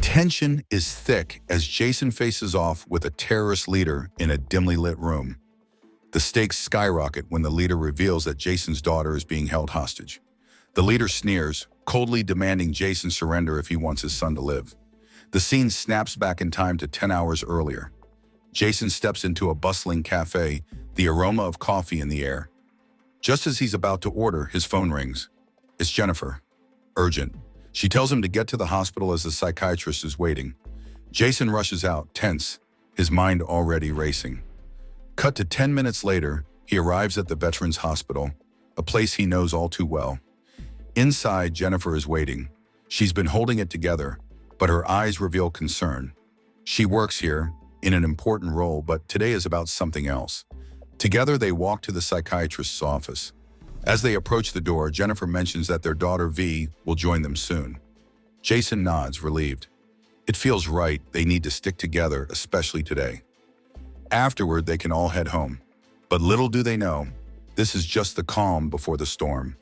tension is thick as Jason faces off with a terrorist leader in a dimly lit room. The stakes skyrocket when the leader reveals that Jason's daughter is being held hostage. The leader sneers, coldly demanding Jason surrender if he wants his son to live. The scene snaps back in time to 10 hours earlier. Jason steps into a bustling cafe, the aroma of coffee in the air. Just as he's about to order, his phone rings. It's Jennifer. Urgent. She tells him to get to the hospital as the psychiatrist is waiting. Jason rushes out, tense, his mind already racing. Cut to 10 minutes later, he arrives at the Veterans Hospital, a place he knows all too well. Inside, Jennifer is waiting. She's been holding it together, but her eyes reveal concern. She works here, in an important role, but today is about something else. Together, they walk to the psychiatrist's office. As they approach the door, Jennifer mentions that their daughter V will join them soon. Jason nods, relieved. It feels right, they need to stick together, especially today. Afterward, they can all head home. But little do they know, this is just the calm before the storm.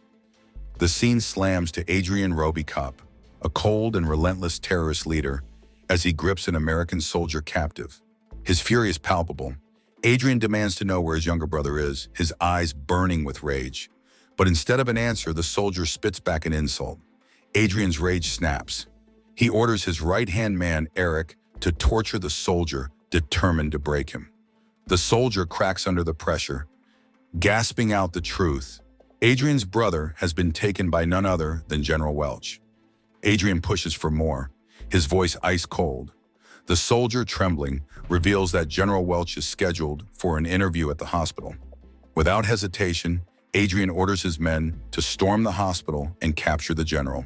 The scene slams to Adrian Robocop, a cold and relentless terrorist leader, as he grips an American soldier captive. His fury is palpable. Adrian demands to know where his younger brother is, his eyes burning with rage. But instead of an answer, the soldier spits back an insult. Adrian's rage snaps. He orders his right-hand man, Eric, to torture the soldier, determined to break him. The soldier cracks under the pressure, gasping out the truth. Adrian's brother has been taken by none other than General Welch. Adrian pushes for more, his voice ice cold. The soldier, trembling, reveals that General Welch is scheduled for an interview at the hospital. Without hesitation, Adrian orders his men to storm the hospital and capture the general.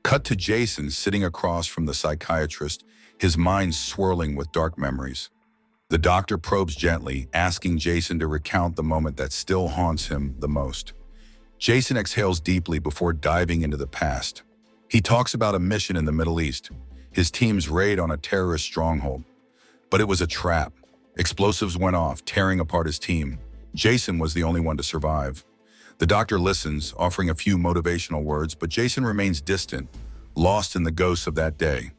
Cut to Jason sitting across from the psychiatrist, his mind swirling with dark memories. The doctor probes gently, asking Jason to recount the moment that still haunts him the most. Jason exhales deeply before diving into the past. He talks about a mission in the Middle East, his team's raid on a terrorist stronghold. But it was a trap. Explosives went off, tearing apart his team. Jason was the only one to survive. The doctor listens, offering a few motivational words, but Jason remains distant, lost in the ghosts of that day.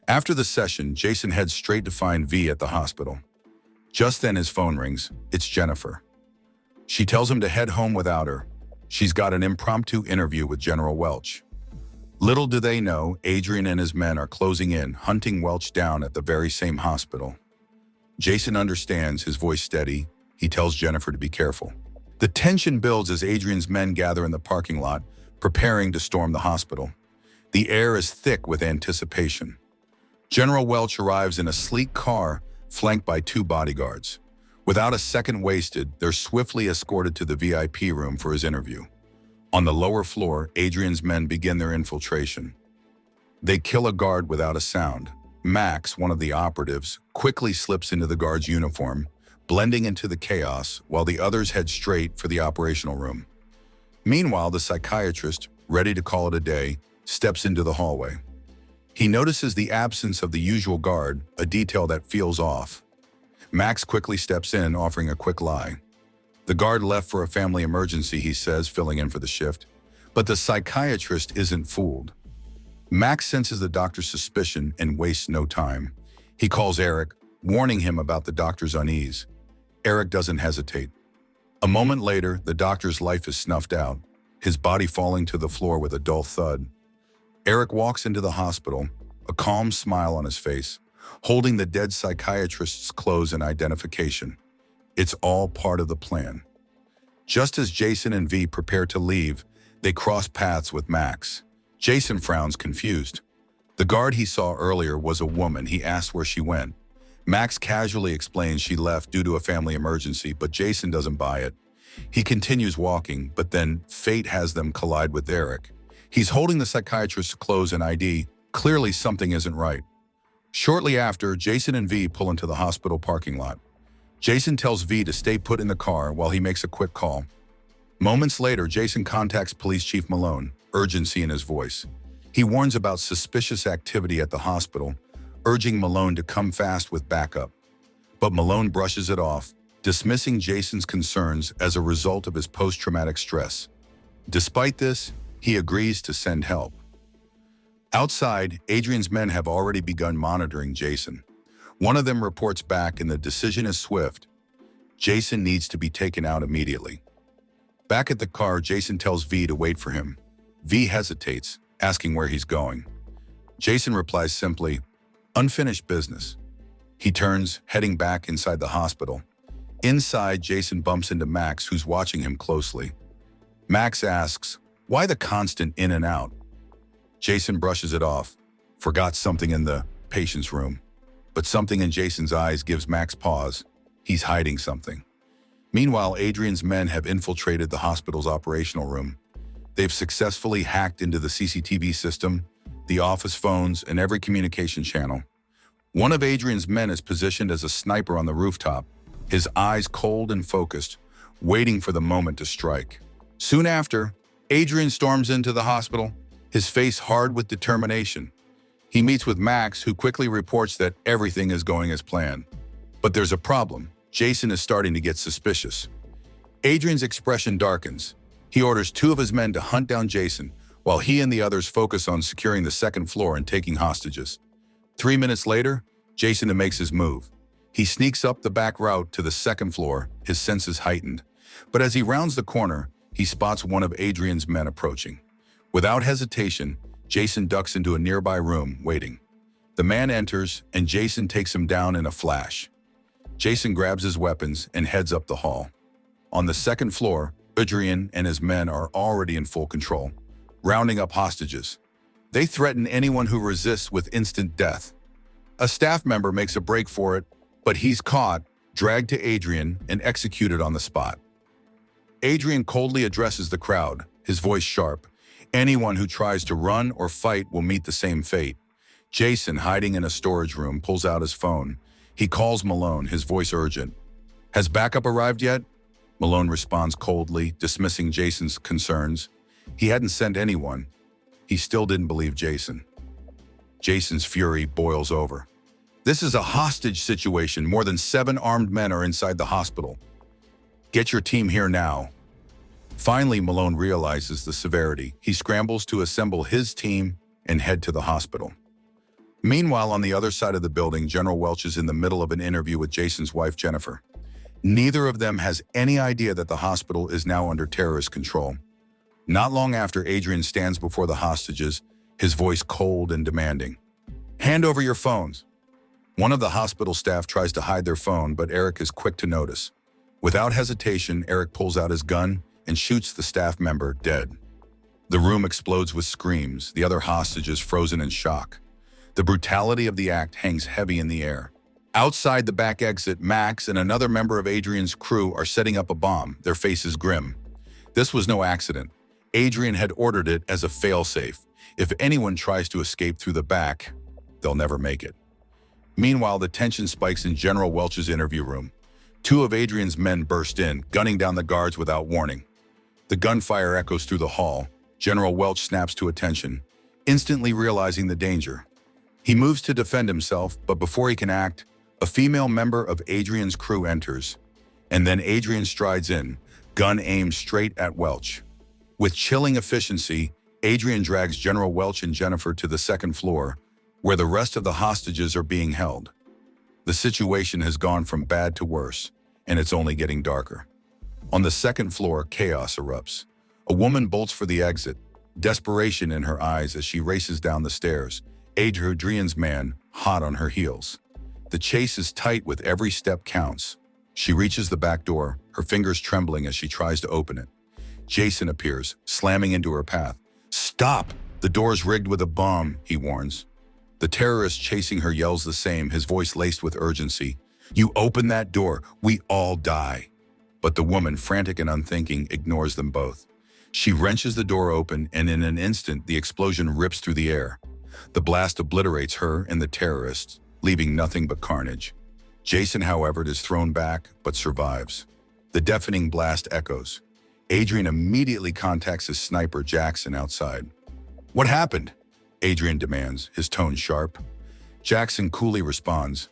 After the session, Jason heads straight to find V at the hospital. Just then his phone rings. It's Jennifer. She tells him to head home without her. She's got an impromptu interview with General Welch. Little do they know, Adrian and his men are closing in, hunting Welch down at the very same hospital. Jason understands, his voice steady. He tells Jennifer to be careful. The tension builds as Adrian's men gather in the parking lot, preparing to storm the hospital. The air is thick with anticipation. General Welch arrives in a sleek car, flanked by 2 bodyguards. Without a second wasted, they're swiftly escorted to the VIP room for his interview. On the lower floor, Adrian's men begin their infiltration. They kill a guard without a sound. Max, one of the operatives, quickly slips into the guard's uniform, blending into the chaos, while the others head straight for the operational room. Meanwhile, the psychiatrist, ready to call it a day, steps into the hallway. He notices the absence of the usual guard, a detail that feels off. Max quickly steps in, offering a quick lie. The guard left for a family emergency, he says, filling in for the shift. But the psychiatrist isn't fooled. Max senses the doctor's suspicion and wastes no time. He calls Eric, warning him about the doctor's unease. Eric doesn't hesitate. A moment later, the doctor's life is snuffed out, his body falling to the floor with a dull thud. Eric walks into the hospital, a calm smile on his face, holding the dead psychiatrist's clothes and identification. It's all part of the plan. Just as Jason and V prepare to leave, they cross paths with Max. Jason frowns, confused. The guard he saw earlier was a woman. He asks where she went. Max casually explains she left due to a family emergency, but Jason doesn't buy it. He continues walking, but then fate has them collide with Eric. He's holding the psychiatrist's clothes and ID. Clearly something isn't right. Shortly after, Jason and V pull into the hospital parking lot. Jason tells V to stay put in the car while he makes a quick call. Moments later, Jason contacts Police Chief Malone, urgency in his voice. He warns about suspicious activity at the hospital, urging Malone to come fast with backup. But Malone brushes it off, dismissing Jason's concerns as a result of his post-traumatic stress. Despite this, he agrees to send help. Outside, Adrian's men have already begun monitoring Jason. One of them reports back and the decision is swift. Jason needs to be taken out immediately. Back at the car, Jason tells V to wait for him. V hesitates, asking where he's going. Jason replies simply, "Unfinished business." He turns, heading back inside the hospital. Inside, Jason bumps into Max, who's watching him closely. Max asks, "Why the constant in and out?" Jason brushes it off. Forgot something in the patient's room. But something in Jason's eyes gives Max pause. He's hiding something. Meanwhile, Adrian's men have infiltrated the hospital's operational room. They've successfully hacked into the CCTV system, the office phones, and every communication channel. One of Adrian's men is positioned as a sniper on the rooftop, his eyes cold and focused, waiting for the moment to strike. Soon after, Adrian storms into the hospital, his face hard with determination. He meets with Max, who quickly reports that everything is going as planned. But there's a problem. Jason is starting to get suspicious. Adrian's expression darkens. He orders two of his men to hunt down Jason, while he and the others focus on securing the second floor and taking hostages. 3 minutes later, Jason makes his move. He sneaks up the back route to the second floor, his senses heightened. But as he rounds the corner, he spots one of Adrian's men approaching. Without hesitation, Jason ducks into a nearby room, waiting. The man enters, and Jason takes him down in a flash. Jason grabs his weapons and heads up the hall. On the second floor, Adrian and his men are already in full control, rounding up hostages. They threaten anyone who resists with instant death. A staff member makes a break for it, but he's caught, dragged to Adrian, and executed on the spot. Adrian coldly addresses the crowd, his voice sharp. Anyone who tries to run or fight will meet the same fate. Jason, hiding in a storage room, pulls out his phone. He calls Malone, his voice urgent. "Has backup arrived yet?" Malone responds coldly, dismissing Jason's concerns. He hadn't sent anyone. He still didn't believe Jason. Jason's fury boils over. This is a hostage situation. More than 7 armed men are inside the hospital. "Get your team here now." Finally, Malone realizes the severity. He scrambles to assemble his team and head to the hospital. Meanwhile, on the other side of the building, General Welch is in the middle of an interview with Jason's wife, Jennifer. Neither of them has any idea that the hospital is now under terrorist control. Not long after, Adrian stands before the hostages, his voice cold and demanding. "Hand over your phones." One of the hospital staff tries to hide their phone, but Eric is quick to notice. Without hesitation, Eric pulls out his gun and shoots the staff member dead. The room explodes with screams, the other hostages frozen in shock. The brutality of the act hangs heavy in the air. Outside the back exit, Max and another member of Adrian's crew are setting up a bomb, their faces grim. This was no accident. Adrian had ordered it as a failsafe. If anyone tries to escape through the back, they'll never make it. Meanwhile, the tension spikes in General Welch's interview room. 2 of Adrian's men burst in, gunning down the guards without warning. The gunfire echoes through the hall. General Welch snaps to attention, instantly realizing the danger. He moves to defend himself, but before he can act, a female member of Adrian's crew enters. And then Adrian strides in, gun aimed straight at Welch. With chilling efficiency, Adrian drags General Welch and Jennifer to the second floor, where the rest of the hostages are being held. The situation has gone from bad to worse, and it's only getting darker. On the second floor, chaos erupts. A woman bolts for the exit, desperation in her eyes as she races down the stairs, Adrian's man hot on her heels. The chase is tight with every step counts. She reaches the back door, her fingers trembling as she tries to open it. Jason appears, slamming into her path. "Stop! The door's rigged with a bomb," he warns. The terrorist chasing her yells the same, his voice laced with urgency. "You open that door, we all die." But the woman, frantic and unthinking, ignores them both. She wrenches the door open, and in an instant, the explosion rips through the air. The blast obliterates her and the terrorists, leaving nothing but carnage. Jason, however, is thrown back, but survives. The deafening blast echoes. Adrian immediately contacts his sniper, Jackson, outside. "What happened?" Adrian demands, his tone sharp. Jackson coolly responds,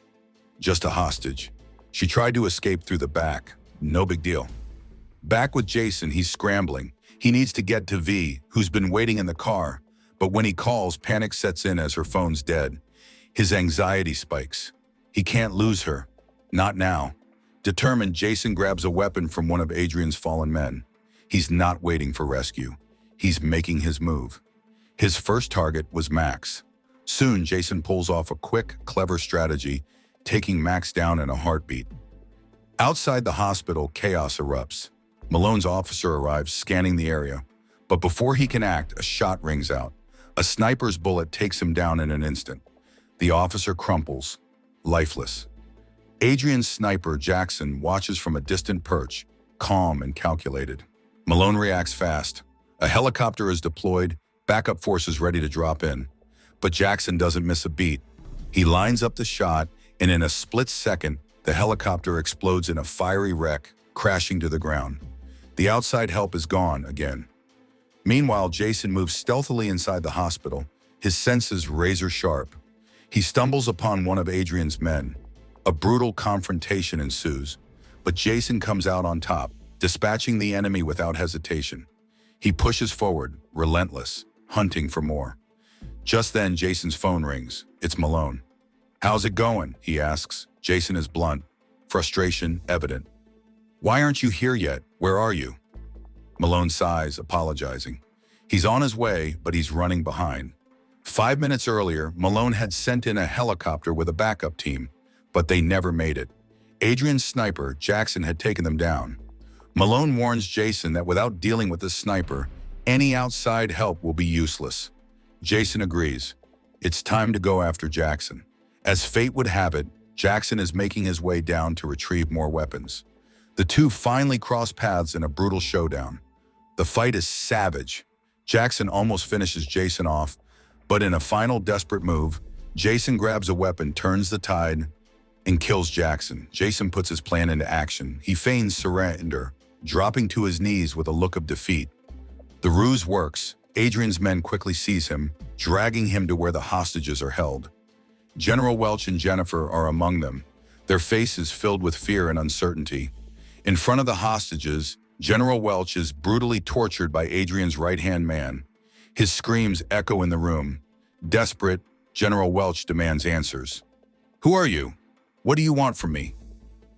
"Just a hostage. She tried to escape through the back. No big deal." Back with Jason, he's scrambling. He needs to get to V, who's been waiting in the car. But when he calls, panic sets in as her phone's dead. His anxiety spikes. He can't lose her. Not now. Determined, Jason grabs a weapon from one of Adrian's fallen men. He's not waiting for rescue. He's making his move. His first target was Max. Soon, Jason pulls off a quick, clever strategy, taking Max down in a heartbeat. Outside the hospital, chaos erupts. Malone's officer arrives, scanning the area. But before he can act, a shot rings out. A sniper's bullet takes him down in an instant. The officer crumples, lifeless. Adrian's sniper, Jackson, watches from a distant perch, calm and calculated. Malone reacts fast. A helicopter is deployed, backup forces ready to drop in. But Jackson doesn't miss a beat. He lines up the shot, and in a split second, the helicopter explodes in a fiery wreck, crashing to the ground. The outside help is gone again. Meanwhile, Jason moves stealthily inside the hospital, his senses razor sharp. He stumbles upon one of Adrian's men. A brutal confrontation ensues, but Jason comes out on top, dispatching the enemy without hesitation. He pushes forward, relentless, hunting for more. Just then, Jason's phone rings. It's Malone. "How's it going?" he asks. Jason is blunt, frustration evident. "Why aren't you here yet? Where are you?" Malone sighs, apologizing. He's on his way, but he's running behind. 5 minutes earlier, Malone had sent in a helicopter with a backup team, but they never made it. Adrian's sniper, Jackson, had taken them down. Malone warns Jason that without dealing with the sniper, any outside help will be useless. Jason agrees. It's time to go after Jackson. As fate would have it, Jackson is making his way down to retrieve more weapons. The two finally cross paths in a brutal showdown. The fight is savage. Jackson almost finishes Jason off, but in a final desperate move, Jason grabs a weapon, turns the tide, and kills Jackson. Jason puts his plan into action. He feigns surrender, dropping to his knees with a look of defeat. The ruse works. Adrian's men quickly seize him, dragging him to where the hostages are held. General Welch and Jennifer are among them, their faces filled with fear and uncertainty. In front of the hostages, General Welch is brutally tortured by Adrian's right-hand man. His screams echo in the room. Desperate, General Welch demands answers. "Who are you? What do you want from me?"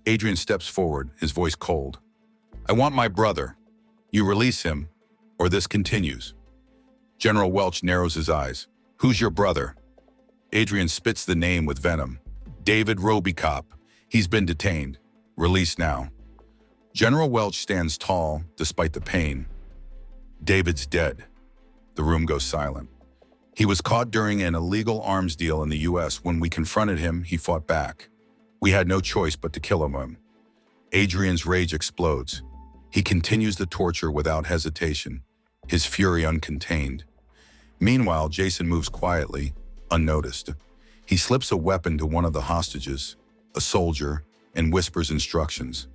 Adrian steps forward, his voice cold. "I want my brother. You release him, or this continues." General Welch narrows his eyes. "Who's your brother?" Adrian spits the name with venom. "David Robicop. He's been detained. Released now." General Welch stands tall, despite the pain. "David's dead." The room goes silent. "He was caught during an illegal arms deal in the U.S. When we confronted him, he fought back. We had no choice but to kill him." Adrian's rage explodes. He continues the torture without hesitation, his fury uncontained. Meanwhile, Jason moves quietly, unnoticed. He slips a weapon to one of the hostages, a soldier, and whispers instructions.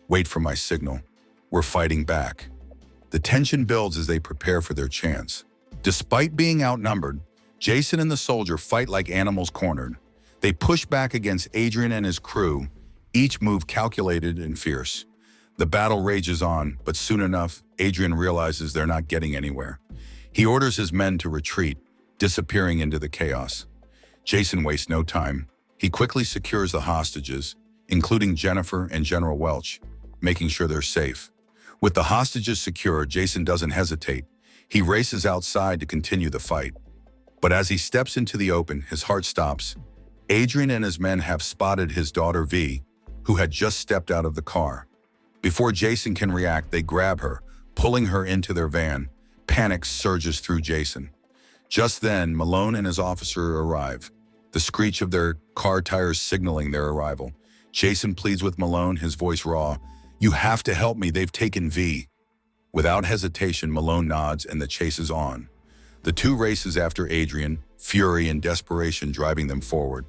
"Wait for my signal. We're fighting back." The tension builds as they prepare for their chance. Despite being outnumbered, Jason and the soldier fight like animals cornered. They push back against Adrian and his crew, each move calculated and fierce. The battle rages on, but soon enough, Adrian realizes they're not getting anywhere. He orders his men to retreat, disappearing into the chaos. Jason wastes no time. He quickly secures the hostages, including Jennifer and General Welch, making sure they're safe. With the hostages secure, Jason doesn't hesitate. He races outside to continue the fight. But as he steps into the open, his heart stops. Adrian and his men have spotted his daughter V, who had just stepped out of the car. Before Jason can react, they grab her, pulling her into their van. Panic surges through Jason. Just then, Malone and his officer arrive, the screech of their car tires signaling their arrival. Jason pleads with Malone, his voice raw. "You have to help me, they've taken V." Without hesitation, Malone nods and the chase is on. The two races after Adrian, fury and desperation driving them forward.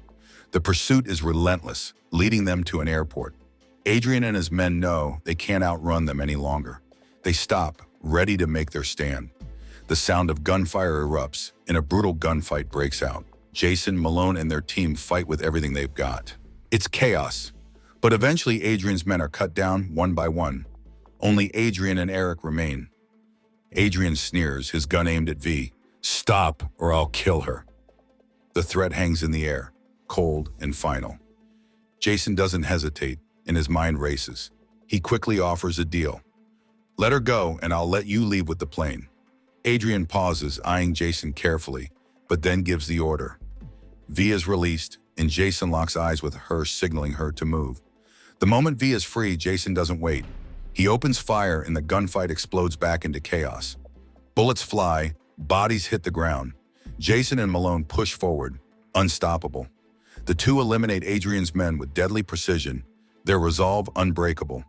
The pursuit is relentless, leading them to an airport. Adrian and his men know they can't outrun them any longer. They stop, ready to make their stand. The sound of gunfire erupts, and a brutal gunfight breaks out. Jason, Malone, and their team fight with everything they've got. It's chaos. But eventually, Adrian's men are cut down one by one. Only Adrian and Eric remain. Adrian sneers, his gun aimed at V. Stop or I'll kill her. The threat hangs in the air, cold and final. Jason doesn't hesitate, and his mind races. He quickly offers a deal. Let her go and I'll let you leave with the plane. Adrian pauses, eyeing Jason carefully, but then gives the order. V is released, and Jason locks eyes with her, signaling her to move. The moment V is free, Jason doesn't wait. He opens fire and the gunfight explodes back into chaos. Bullets fly, bodies hit the ground. Jason and Malone push forward, unstoppable. The two eliminate Adrian's men with deadly precision, their resolve unbreakable.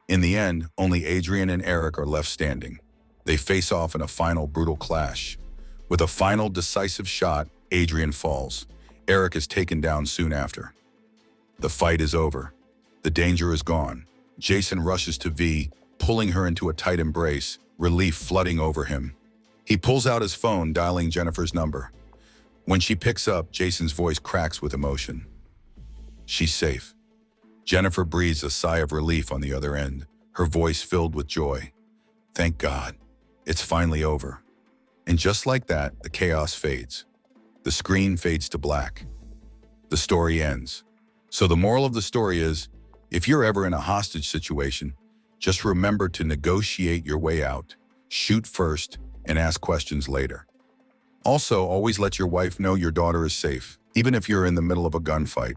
In the end, only Adrian and Eric are left standing. They face off in a final brutal clash. With a final decisive shot, Adrian falls. Eric is taken down soon after. The fight is over. The danger is gone. Jason rushes to V, pulling her into a tight embrace, relief flooding over him. He pulls out his phone, dialing Jennifer's number. When she picks up, Jason's voice cracks with emotion. She's safe. Jennifer breathes a sigh of relief on the other end, her voice filled with joy. Thank God. It's finally over. And just like that, the chaos fades. The screen fades to black. The story ends. So the moral of the story is, if you're ever in a hostage situation, just remember to negotiate your way out. Shoot first and ask questions later. Also, always let your wife know your daughter is safe, even if you're in the middle of a gunfight.